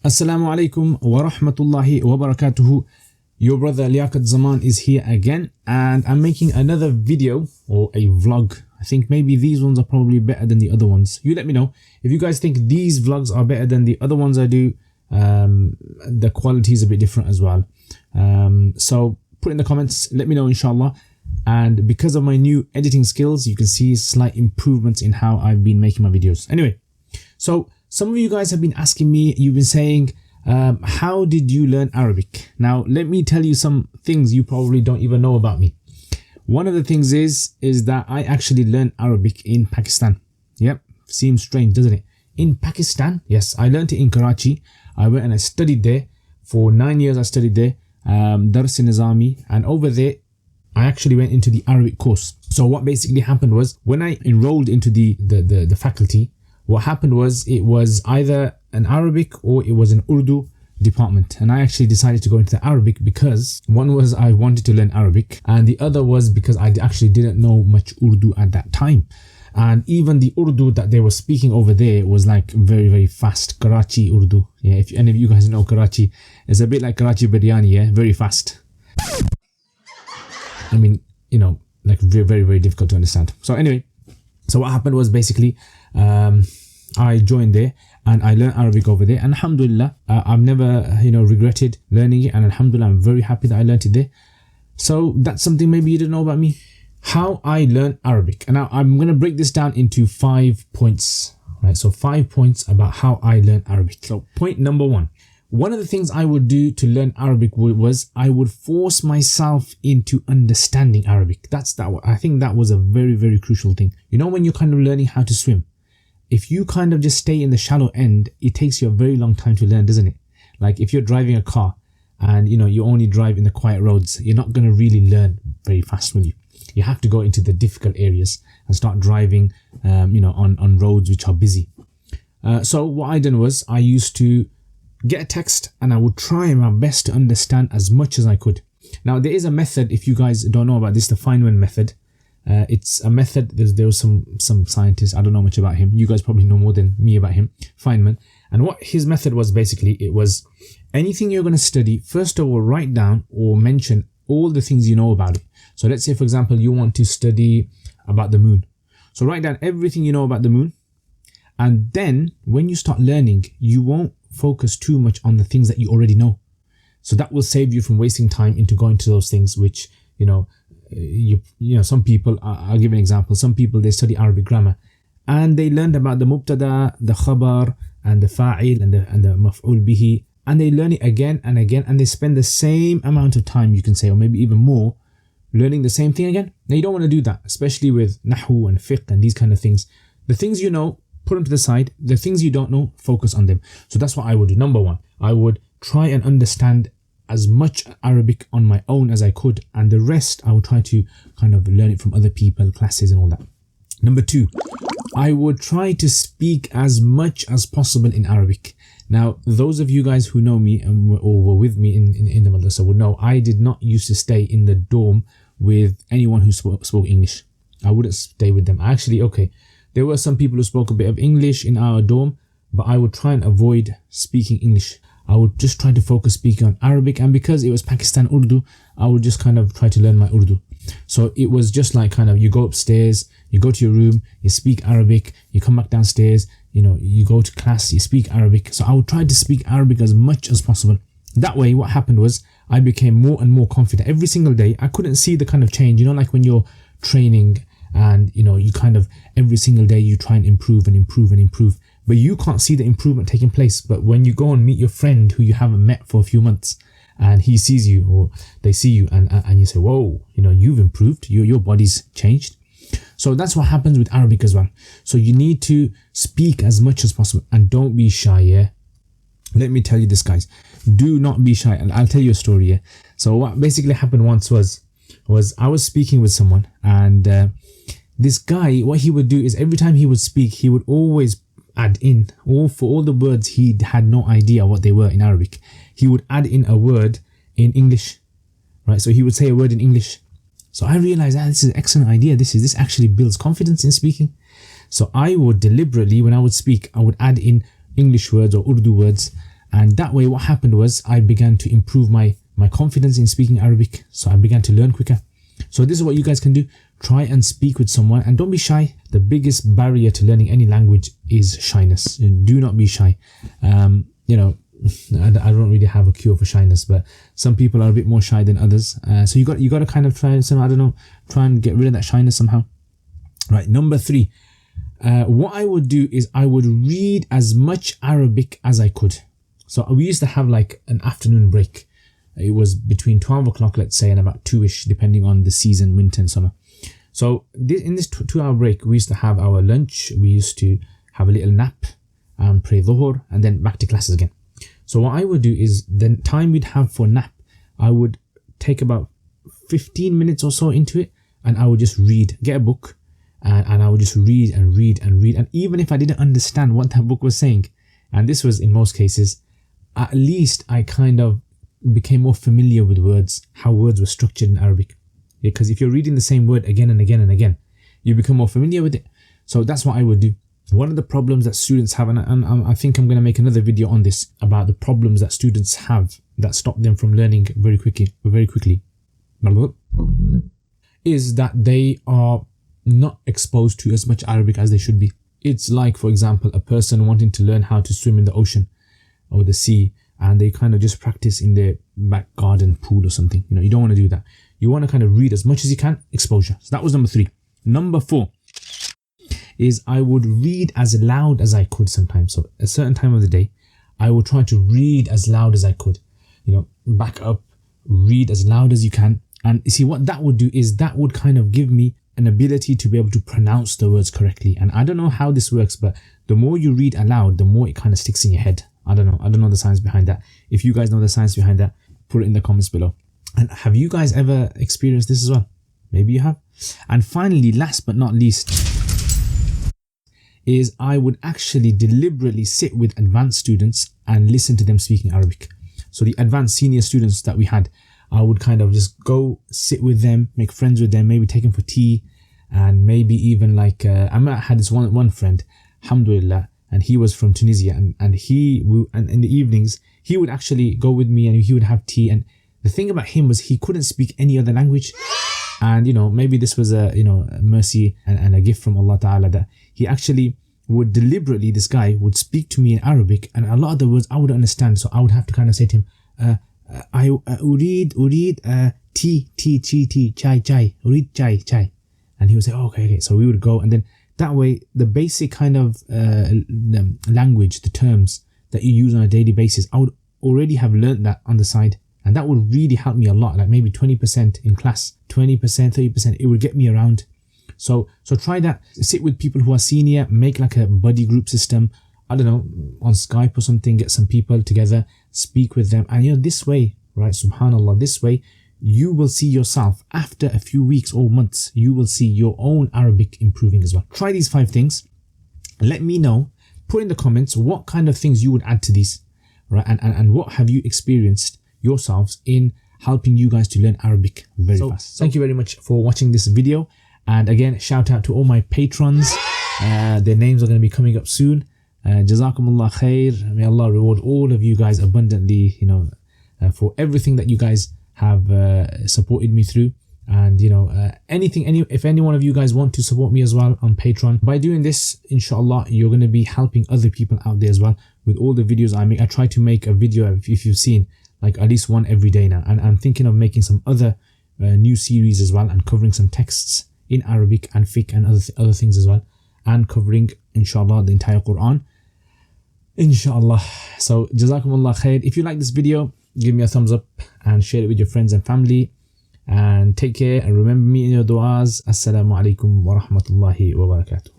Assalamu alaikum wa rahmatullahi wa barakatuhu. Your brother Liaquat Zaman is here again, and I'm making another video or a vlog. I think maybe these ones are probably better than the other ones. You let me know if you guys think these vlogs are better than the other ones I do. The quality is a bit different as well. So put in the comments, let me know inshallah. And because of my new editing skills, you can see slight improvements in how I've been making my videos. Anyway, so some of you guys have been asking me, you've been saying, how did you learn Arabic? Now, let me tell you some things you probably don't even know about me. One of the things is that I actually learned Arabic in Pakistan. Yep, seems strange, doesn't it? In Pakistan, yes, I learned it in Karachi. I went and I studied there. For 9 years I studied there, Dars Nizami, and over there, I actually went into the Arabic course. So what basically happened was, when I enrolled into the faculty, what happened was it was either an Arabic or it was an Urdu department. And I actually decided to go into the Arabic because one was I wanted to learn Arabic, and the other was because I actually didn't know much Urdu at that time. And even the Urdu that they were speaking over there was like very, very fast Karachi Urdu. Yeah, if any of you guys know Karachi, it's a bit like Karachi biryani, yeah, very fast. I mean, you know, like very, very, very difficult to understand. So anyway, so what happened was basically, I joined there and I learned Arabic over there, and alhamdulillah, I've never regretted learning it, and alhamdulillah, I'm very happy that I learned it there. So that's something maybe you didn't know about me, how I learned Arabic. And now I'm going to break this down into 5 points, right? So 5 points about how I learned Arabic. So point number 1, one of the things I would do to learn Arabic was I would force myself into understanding Arabic. I think that was a very, very crucial thing. You know, when you're kind of learning how to swim, if you kind of just stay in the shallow end, it takes you a very long time to learn, doesn't it? Like if you're driving a car and you only drive in the quiet roads, you're not going to really learn very fast, will you? You have to go into the difficult areas and start driving, on roads which are busy. So what I done was I used to get a text and I would try my best to understand as much as I could. Now there is a method, if you guys don't know about this, the Finaland Method. It's a method. There was some scientist, I don't know much about him. You guys probably know more than me about him, Feynman. And what his method was basically, it was anything you're going to study, first of all, write down or mention all the things you know about it. So let's say, for example, you want to study about the moon. So write down everything you know about the moon. And then when you start learning, you won't focus too much on the things that you already know. So that will save you from wasting time into going to those things which, some people, I'll give an example. Some people, they study Arabic grammar and they learned about the mubtada, the khabar, and the fa'il, and the maf'ul bihi, and they learn it again and again, and they spend the same amount of time, you can say, or maybe even more, learning the same thing again. Now you don't want to do that, especially with nahu and fiqh and these kind of things. The things you know, put them to the side. The things you don't know, focus on them. So that's what I would do. Number 1, I would try and understand as much Arabic on my own as I could, and the rest I would try to kind of learn it from other people, classes and all that. Number 2, I would try to speak as much as possible in Arabic. Now, those of you guys who know me or were with me in the madrasa would know I did not used to stay in the dorm with anyone who spoke English. I wouldn't stay with them. There were some people who spoke a bit of English in our dorm, but I would try and avoid speaking English. I would just try to focus speaking on Arabic, and because it was Pakistan Urdu, I would just kind of try to learn my Urdu. So it was just like kind of, you go upstairs, you go to your room, you speak Arabic, you come back downstairs, you go to class, you speak Arabic. So I would try to speak Arabic as much as possible. That way, what happened was I became more and more confident every single day. I couldn't see the kind of change, like when you're training and, you kind of every single day you try and improve and improve and improve. But you can't see the improvement taking place. But when you go and meet your friend who you haven't met for a few months, and he sees you or they see you, and you say, whoa, you've improved, your body's changed. So that's what happens with Arabic as well. So you need to speak as much as possible, and don't be shy, yeah? Let me tell you this, guys. Do not be shy. And I'll tell you a story, yeah? So what basically happened once was I was speaking with someone, and this guy, what he would do is every time he would speak, he would always add in, for all the words he had no idea what they were in Arabic, he would add in a word in English, right? So he would say a word in English. So I realized this is an excellent idea. This actually builds confidence in speaking. So I would deliberately, when I would speak, I would add in English words or Urdu words, And that way what happened was I began to improve my confidence in speaking Arabic. So I began to learn quicker. So this is what you guys can do. Try and speak with someone and don't be shy. The biggest barrier to learning any language is shyness. Do not be shy. I don't really have a cure for shyness, but some people are a bit more shy than others. So you got to kind of try and get rid of that shyness somehow. Right, number 3. What I would do is I would read as much Arabic as I could. So we used to have like an afternoon break. It was between 12 o'clock, let's say, and about 2ish, depending on the season, winter and summer. So in this 2-hour break, we used to have our lunch. We used to have a little nap and pray dhuhr and then back to classes again. So what I would do is the time we'd have for nap, I would take about 15 minutes or so into it and I would just read, get a book and I would just read and read and read. And even if I didn't understand what that book was saying, and this was in most cases, at least I kind of became more familiar with words, how words were structured in Arabic. Because if you're reading the same word again and again and again, you become more familiar with it. So that's what I would do. One of the problems that students have, and I think I'm going to make another video on this, about the problems that students have that stop them from learning very quickly, is that they are not exposed to as much Arabic as they should be. It's like, for example, a person wanting to learn how to swim in the ocean or the sea, and they kind of just practice in their back garden pool or something. You don't want to do that. You want to kind of read as much as you can, exposure. So that was number 3. Number 4 is I would read as loud as I could sometimes. So a certain time of the day, I would try to read as loud as I could. Back up, read as loud as you can. And you see what that would do is that would kind of give me an ability to be able to pronounce the words correctly. And I don't know how this works, but the more you read aloud, the more it kind of sticks in your head. I don't know the science behind that. If you guys know the science behind that, put it in the comments below. And have you guys ever experienced this as well? Maybe you have. And finally, last but not least, is I would actually deliberately sit with advanced students and listen to them speaking Arabic. So the advanced senior students that we had, I would kind of just go sit with them, make friends with them, maybe take them for tea, and maybe even I had this one friend, alhamdulillah, and he was from Tunisia, and in the evenings he would actually go with me and he would have tea. And the thing about him was he couldn't speak any other language, and maybe this was a mercy and a gift from Allah Ta'ala, that he actually would deliberately, this guy would speak to me in Arabic, and a lot of the words I wouldn't understand, so I would have to kind of say to him, I urid tea, chai, urid chai, and he would say, oh, okay. So we would go, and then that way the basic kind of language, the terms that you use on a daily basis, I would already have learned that on the side, and that would really help me a lot. Like maybe 20% in class, 20%, 30%, it would get me around. So try that. Sit with people who are senior, make like a buddy group system, I don't know, on Skype or something, get some people together, speak with them. And this way, right, subhanallah, this way you will see yourself after a few weeks or months, you will see your own Arabic improving as well. Try these 5 things. Let me know, put in the comments what kind of things you would add to these, right? And what have you experienced yourselves in helping you guys to learn Arabic very fast. Thank you very much for watching this video. And again, shout out to all my patrons. Their names are going to be coming up soon. Jazakumullah khair. May Allah reward all of you guys abundantly, for everything that you guys have supported me through. And if any one of you guys want to support me as well on Patreon, by doing this, inshallah, you're going to be helping other people out there as well with all the videos I make. I try to make a video, if you've seen, like at least one every day now, and I'm thinking of making some other new series as well, and covering some texts in Arabic and fiqh and other things as well, and covering, inshallah, the entire Quran, inshallah. So jazakumullah khair. If you like this video, give me a thumbs up and share it with your friends and family, and take care, and remember me in your du'as. Assalamu alaikum wa rahmatullahi wa barakatuh.